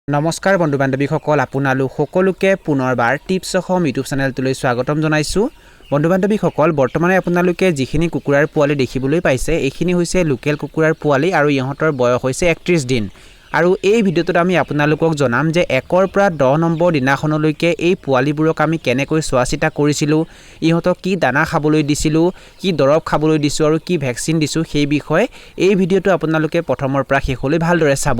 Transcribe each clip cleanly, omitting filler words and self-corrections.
নমস্কাৰ বন্ধু বান্ধৱীসকল আপোনালোক সকলোকে পুনৰবাৰ টিপছ অসম ইউটিউব চেনেলটোলৈ স্বাগতম জনাইছোঁ। বন্ধু বান্ধৱীসকল বৰ্তমানে আপোনালোকে যিখিনি কুকুৰাৰ পোৱালি দেখিবলৈ পাইছে এইখিনি হৈছে লোকেল কুকুৰাৰ পোৱালি আৰু ইহঁতৰ বয়স হৈছে 31 দিন। আৰু এই ভিডিঅ'টোত আমি আপোনালোকক জনাম যে 1ৰ পৰা 10 নম্বৰ দিনাখনলৈকে এই পোৱালিবোৰক আমি কেনেকৈ চোৱা চিতা কৰিছিলোঁ, ইহঁতক কি দানা খাবলৈ দিছিলোঁ, কি দৰৱ খাবলৈ দিছোঁ আৰু কি ভেকচিন দিছোঁ সেই বিষয়ে এই ভিডিঅ'টো আপোনালোকে প্ৰথমৰ পৰা শেষলৈ ভালদৰে চাব।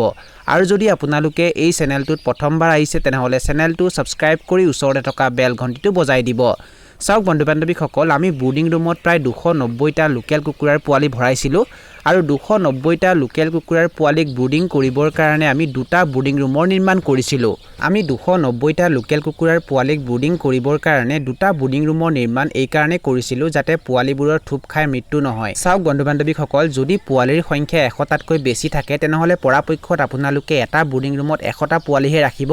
আৰু যদি আপোনালোকে এই চেনেলটোত প্ৰথমবাৰ আহিছে তেনেহ'লে চেনেলটো ছাবস্ক্ৰাইব কৰি ওচৰতে থকা বেল ঘণ্টিটো বজাই দিব। চাওক বন্ধু বান্ধৱীসকল আমি বোৰ্ডিং ৰুমত প্ৰায় 290টা লোকেল কুকুৰাৰ পোৱালি ভৰাইছিলোঁ আৰু 290টা লোকেল কুকুৰাৰ পোৱালিক ব্ৰুডিং কৰিবৰ কাৰণে আমি দুটা ব্ৰুডিং ৰুমৰ নিৰ্মাণ কৰিছিলোঁ। আমি 290টা লোকেল কুকুৰাৰ পোৱালিক ব্ৰুডিং কৰিবৰ কাৰণে দুটা ব্ৰুডিং ৰুমৰ নিৰ্মাণ এই কাৰণে কৰিছিলোঁ যাতে পোৱালিবোৰৰ থুপ খাই মৃত্যু নহয়। চাওক বন্ধু বান্ধৱীসকল যদি পোৱালিৰ সংখ্যা 100টাতকৈ বেছি থাকে তেনেহ'লে পৰাপক্ষত আপোনালোকে এটা ব্ৰুডিং ৰুমত 100টা পোৱালিহে ৰাখিব।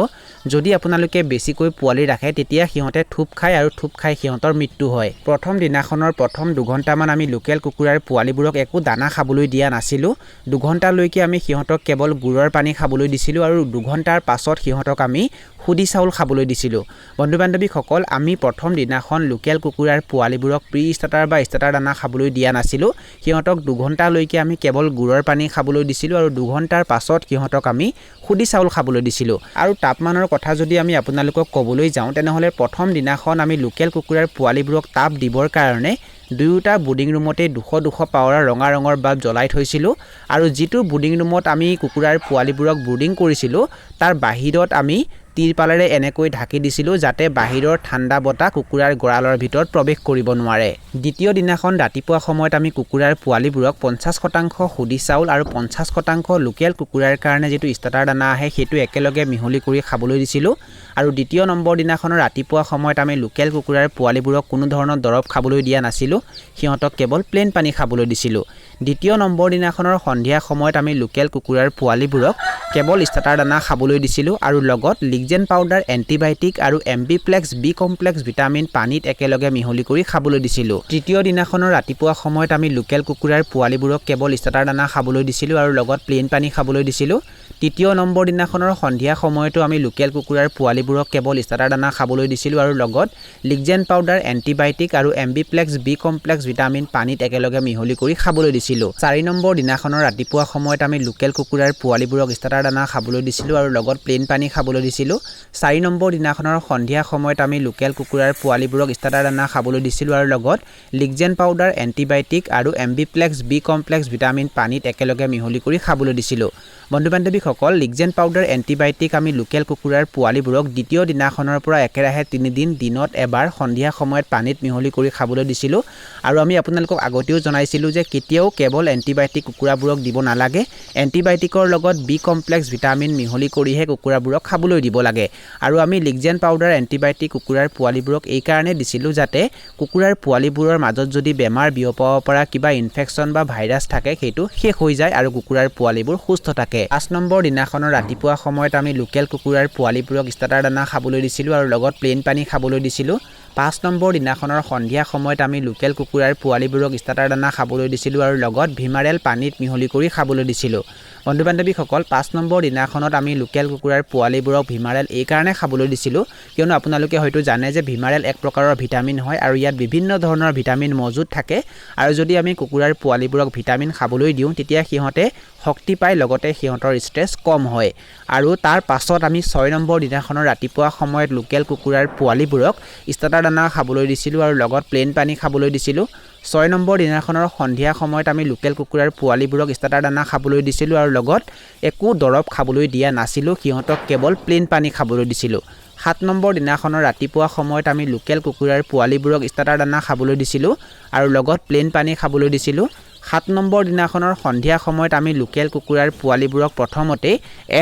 যদি আপোনালোকে বেছিকৈ পোৱালি ৰাখে তেতিয়া সিহঁতে থুপ খায় আৰু থুপ খাই সিহঁতৰ মৃত্যু হয়। প্ৰথম দিনাখনৰ প্ৰথম 2 ঘণ্টামান আমি লোকেল কুকুৰাৰ পোৱালিবোৰক একো দানা খাবলৈ দিয়া নাছিলোঁ। 2 ঘণ্টালৈকে আমি সিহঁতক কেৱল গুড়ৰ পানী খাবলৈ দিছিলোঁ আৰু 2 ঘণ্টাৰ পাছত সিহঁতক আমি খুদি চাউল খাবলৈ দিছিলোঁ। বন্ধু বান্ধৱীসকল আমি প্ৰথম দিনাখন লোকেল কুকুৰাৰ পোৱালিবোৰক প্ৰি ষ্টাৰ্টাৰ বা ষ্টাৰ্টাৰ দানা খাবলৈ দিয়া নাছিলোঁ। সিহঁতক 2 ঘণ্টালৈকে আমি কেৱল গুড়ৰ পানী খাবলৈ দিছিলোঁ আৰু 2 ঘণ্টাৰ পাছত সিহঁতক আমি খুদি চাউল খাবলৈ দিছিলোঁ। আৰু তাপমানৰ কথা যদি আমি আপোনালোকক ক'বলৈ যাওঁ তেনেহ'লে প্ৰথম দিনাখন আমি লোকেল কুকুৰাৰ পোৱালিবোৰক তাপ দিবৰ কাৰণে দুয়োটা ব্ৰুডিং ৰুমতে 200 পাৱাৰৰ ৰঙা ৰঙৰ বাল্ব জ্বলাই থৈছিলোঁ আৰু যিটো ব্ৰুডিং ৰুমত আমি কুকুৰাৰ পোৱালিবোৰক ব্ৰুডিং কৰিছিলোঁ তাৰ বাহিৰত আমি তিৰপালেৰে এনেকৈ ঢাকি দিছিলোঁ যাতে বাহিৰৰ ঠাণ্ডা বতাহ কুকুৰাৰ গঁৰালৰ ভিতৰত প্ৰৱেশ কৰিব নোৱাৰে। দ্বিতীয় দিনাখন ৰাতিপুৱা সময়ত আমি কুকুৰাৰ পোৱালিবোৰক 50% খুদি চাউল আৰু 50% লোকেল কুকুৰাৰ কাৰণে যিটো ষ্টাৰ্টাৰ দানা আহে সেইটো একেলগে মিহলি কৰি খাবলৈ দিছিলোঁ। আৰু দ্বিতীয় নম্বৰ দিনাখনৰ ৰাতিপুৱা সময়ত আমি লোকেল কুকুৰাৰ পোৱালিবোৰক কোনো ধৰণৰ দৰৱ খাবলৈ দিয়া নাছিলোঁ, সিহঁতক কেৱল প্লেন পানী খাবলৈ দিছিলোঁ। দ্বিতীয় নম্বৰ দিনাখনৰ সন্ধিয়া সময়ত আমি লোকেল কুকুৰাৰ পোৱালিবোৰক কেৱল ষ্টাৰ্টাৰ দানা খাবলৈ দিছিলোঁ আৰু লগত লিগজেন পাউডাৰ, এণ্টিবায়'টিক আৰু এমবিপ্লেক্স বি কমপ্লেক্স ভিটামিন পানীত একেলগে মিহলি কৰি খাবলৈ দিছিলোঁ। তৃতীয় দিনাখনৰ ৰাতিপুৱা সময়ত আমি লোকেল কুকুৰাৰ পোৱালিবোৰক কেৱল ষ্টাৰ্টাৰ দানা খাবলৈ দিছিলোঁ আৰু লগত প্লেন পানী খাবলৈ দিছিলোঁ। তৃতীয় নম্বৰ দিনাখনৰ সন্ধিয়া সময়তো আমি লোকেল কুকুৰাৰ পোৱালিবোৰক কেৱল ষ্টাৰ্টাৰ দানা খাবলৈ দিছিলোঁ আৰু লগত লিগজেন পাউডাৰ, এণ্টিবায়'টিক আৰু এমবিপ্লেক্স বি কমপ্লেক্স ভিটামিন পানীত একেলগে মিহলি কৰি খাবলৈ দিছিলোঁ। 4 নম্বৰ দিনাখনৰ ৰাতিপুৱা সময়ত আমি লোকেল কুকুৰাৰ পোৱালিবোৰক ষ্টাৰ্টাৰ দানা খাবলৈ দিছিলোঁ আৰু লগত প্লেন পানী খাবলৈ দিছিলোঁ। 4 নম্বৰ দিনাখনৰ সন্ধিয়া সময়ত আমি লোকেল কুকুৰাৰ পোৱালিবোৰক ষ্টাৰ্টাৰ দানা খাবলৈ দিছিলোঁ আৰু লগত লিগজেন পাউডাৰ, এণ্টিবায়'টিক আৰু এমবিপ্লেক্স বি কমপ্লেক্স ভিটামিন পানীত একেলগে মিহলি কৰি খাবলৈ দিছিলোঁ। বন্ধু বান্ধৱীসকল লিগজেন পাউডাৰ, এণ্টিবায়'টিক আমি লোকেল কুকুৰাৰ পোৱালিবোৰক দ্বিতীয় দিনাখনৰ পৰা একেৰাহে 3 দিন দিনত এবাৰ সন্ধিয়া সময়ত পানীত মিহলি কৰি খাবলৈ দিছিলোঁ। আৰু আমি আপোনালোকক আগতেও জনাইছিলোঁ যে কেতিয়াও কেৱল এণ্টিবায়'টিক কুকুৰাবোৰক দিব নালাগে, এণ্টিবায়'টিকৰ লগত বি কমপ্লেক্স ভিটামিন মিহলি কৰিহে কুকুৰাবোৰক খাবলৈ দিব লাগে। আৰু আমি লিগজেন পাউডাৰ, এণ্টিবায়'টিক কুকুৰাৰ পোৱালিবোৰক এই কাৰণে দিছিলোঁ যাতে কুকুৰাৰ পোৱালিবোৰৰ মাজত যদি বেমাৰ বিয়পাব পৰা কিবা ইনফেকশ্যন বা ভাইৰাছ থাকে সেইটো শেষ হৈ যায় আৰু কুকুৰাৰ পোৱালিবোৰ সুস্থ থাকে। 5 নম্বৰ দিনাখনৰ ৰাতিপুৱা সময়ত আমি লোকেল কুকুৰাৰ পোৱালিবোৰক ষ্টাৰ্টাৰ দানা খাবলৈ দিছিলোঁ আৰু লগত প্লেন পানী খাবলৈ দিছিলোঁ। 5 নম্বৰ দিনাখনৰ সন্ধিয়া সময়ত আমি লোকেল কুকুৰাৰ পোৱালিবোৰক ষ্টাৰ্টাৰ দানা খাবলৈ দিছিলোঁ আৰু লগত ভিমাৰেল পানীত মিহলি কৰি খাবলৈ দিছিলোঁ। বন্ধু বান্ধৱীসকল 5 নম্বৰ দিনাখনত আমি লোকেল কুকুৰাৰ পোৱালিবোৰক ভিমাৰেল এই কাৰণে খাবলৈ দিছিলোঁ কিয়নো আপোনালোকে হয়তো জানে যে ভিমাৰেল এক প্ৰকাৰৰ ভিটামিন হয় আৰু ইয়াত বিভিন্ন ধৰণৰ ভিটামিন মজুত থাকে আৰু যদি আমি কুকুৰাৰ পোৱালিবোৰক ভিটামিন খাবলৈ দিওঁ তেতিয়া সিহঁতে শক্তি পায়, লগতে সিহঁতৰ ষ্ট্ৰেছ কম হয়। আৰু তাৰ পাছত আমি 6 নম্বৰ দিনাখনৰ ৰাতিপুৱা সময়ত লোকেল কুকুৰাৰ পোৱালিবোৰক ষ্টাৰ্টাৰ দানা খাবলৈ দিছিলোঁ আৰু লগত প্লেন পানী খাবলৈ দিছিলোঁ। 6 নম্বৰ দিনাখনৰ সন্ধিয়া সময়ত আমি লোকেল কুকুৰাৰ পোৱালিবোৰক ষ্টাৰ্টাৰ দানা খাবলৈ দিছিলোঁ আৰু লগত একো দৰৱ খাবলৈ দিয়া নাছিলোঁ, সিহঁতক কেৱল প্লেন পানী খাবলৈ দিছিলোঁ। 7 নম্বৰ দিনাখনৰ ৰাতিপুৱা সময়ত আমি লোকেল কুকুৰাৰ পোৱালিবোৰক ষ্টাৰ্টাৰ দানা খাবলৈ দিছিলোঁ আৰু লগত প্লেন পানী খাবলৈ দিছিলোঁ। 7 নম্বৰ দিনাখনৰ সন্ধিয়া সময়ত আমি লোকেল কুকুৰাৰ পোৱালিবোৰক প্ৰথমতে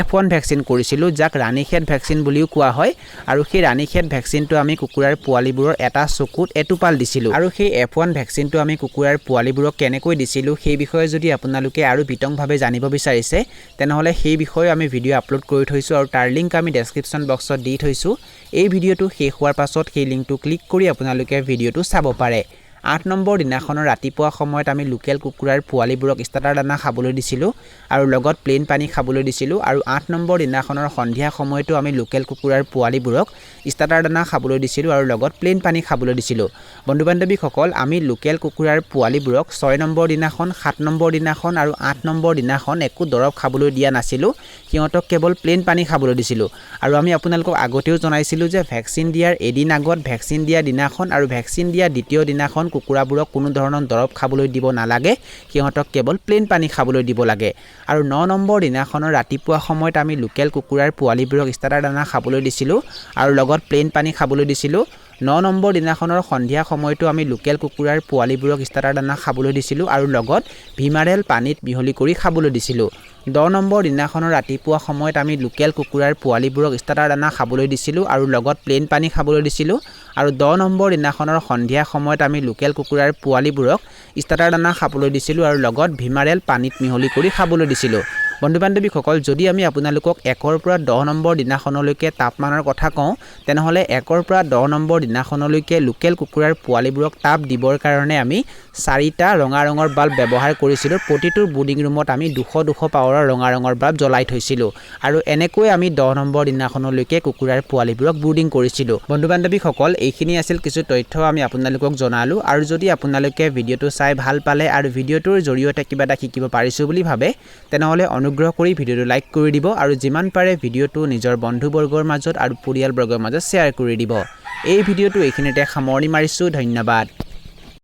F1 ভেকচিন কৰিছিলোঁ যাক ৰাণীখেদ ভেকচিন বুলিও কোৱা হয় আৰু সেই ৰাণীখেদ ভেকচিনটো আমি কুকুৰাৰ পোৱালিবোৰৰ এটা চকুত এটোপাল দিছিলোঁ। আৰু সেই F1 ভেকচিনটো আমি কুকুৰাৰ পোৱালিবোৰক কেনেকৈ দিছিলোঁ সেই বিষয়ে যদি আপোনালোকে আৰু বিতংভাৱে জানিব বিচাৰিছে তেনেহ'লে সেই বিষয়ে আমি ভিডিঅ' আপলোড কৰি থৈছোঁ আৰু তাৰ লিংক আমি ডেছক্ৰিপশ্যন বক্সত দি থৈছোঁ। এই ভিডিঅ'টো শেষ হোৱাৰ পাছত সেই লিংকটো ক্লিক কৰি আপোনালোকে ভিডিঅ'টো চাব পাৰে। 8 নম্বৰ দিনাখনৰ ৰাতিপুৱা সময়ত আমি লোকেল কুকুৰাৰ পোৱালিবোৰক ষ্টাৰ্টাৰ দানা খাবলৈ দিছিলোঁ আৰু লগত প্লেন পানী খাবলৈ দিছিলোঁ আৰু 8 নম্বৰ দিনাখনৰ সন্ধিয়া সময়তো আমি লোকেল কুকুৰাৰ পোৱালিবোৰক ষ্টাৰ্টাৰ দানা খাবলৈ দিছিলোঁ আৰু লগত প্লেন পানী খাবলৈ দিছিলোঁ বন্ধু বান্ধৱীসকল আমি লোকেল কুকুৰাৰ পোৱালিবোৰক 6 নম্বৰ দিনাখন 7 নম্বৰ দিনাখন আৰু 8 নম্বৰ দিনাখন একো দৰৱ খাবলৈ দিয়া নাছিলোঁ সিহঁতক কেৱল প্লেন পানী খাবলৈ দিছিলোঁ আৰু আমি আপোনালোকক আগতেও জনাইছিলোঁ যে ভ্যাকচিন দিয়াৰ এদিন আগত ভ্যাকচিন দিয়া দিনাখন আৰু ভ্যাকচিন দিয়া দ্বিতীয় দিনাখন কুকুৰাবোৰক কোনো ধৰণৰ দৰৱ খাবলৈ দিব নালাগে সিহঁতক কেৱল প্লেন পানী খাবলৈ দিব লাগে আৰু 9 নম্বৰ দিনাখনৰ ৰাতিপুৱা সময়ত আমি লোকেল কুকুৰাৰ পোৱালিবোৰক ষ্টাৰ্টাৰ দানা খাবলৈ দিছিলোঁ আৰু লগত প্লেন পানী খাবলৈ দিছিলোঁ 9 নম্বৰ দিনাখনৰ সন্ধিয়া সময়তো আমি লোকেল কুকুৰাৰ পোৱালিবোৰক ষ্টাৰ্টাৰ দানা খাবলৈ দিছিলোঁ আৰু লগত ভিমাৰেল পানীত মিহলি কৰি খাবলৈ দিছিলোঁ 10 নম্বৰ দিনাখনৰ ৰাতিপুৱা সময়ত আমি লোকেল কুকুৰাৰ পোৱালিবোৰক ষ্টাৰ্টাৰ দানা খাবলৈ দিছিলোঁ আৰু লগত প্লেন পানী খাবলৈ দিছিলোঁ আৰু 10 নম্বৰ দিনাখনৰ সন্ধিয়া সময়ত আমি লোকেল কুকুৰাৰ পোৱালিবোৰক ষ্টাৰ্টাৰ দানা খাবলৈ দিছিলোঁ আৰু লগত ভিমাৰেল পানীত মিহলি কৰি খাবলৈ দিছিলোঁ বন্ধু বান্ধৱীসকল যদি আমি আপোনালোকক 1 ৰ পৰা 10 নম্বৰ দিনাখনলৈকে তাপমানৰ কথা কওঁ তেনেহলে 1 ৰ পৰা 10 নম্বৰ দিনাখনলৈকে লোকেল কুকুৰাৰ পোৱালিবোৰক তাপ দিবৰ কাৰণে আমি 4টা ৰঙা ৰঙৰ বাল্ব ব্যৱহাৰ কৰিছিলোঁ প্ৰতিটো ব্ৰুডিং ৰুমত আমি 200 পাৱাৰৰ ৰঙা ৰঙৰ বাল্ব জ্বলাই থৈছিলোঁ আৰু এনেকৈ আমি 10 নম্বৰ দিনাখনলৈকে কুকুৰাৰ পোৱালিবোৰক ব্ৰুডিং কৰিছিলোঁ বন্ধু বান্ধৱীসকল এইখিনি আছিল কিছু তথ্য আমি আপোনালোকক জনালো আৰু যদি আপোনালোকে ভিডিওটো চাই ভাল পালে আৰু ভিডিওটোৰ জৰিয়তে কিবা এটা শিকিব পাৰিছো বুলি ভাবে তেনেহলে অনুগ্ৰহ কৰি ভিডিওটো লাইক কৰি দিব আৰু যিমান পাৰে ভিডিওটো নিজৰ বন্ধুবৰ্গৰ মাজত আৰু পৰিয়ালবৰ্গৰ মাজত শ্বেয়াৰ কৰি দিব এই ভিডিওটো এইখিনিতে সামৰণি মাৰিছো ধন্যবাদ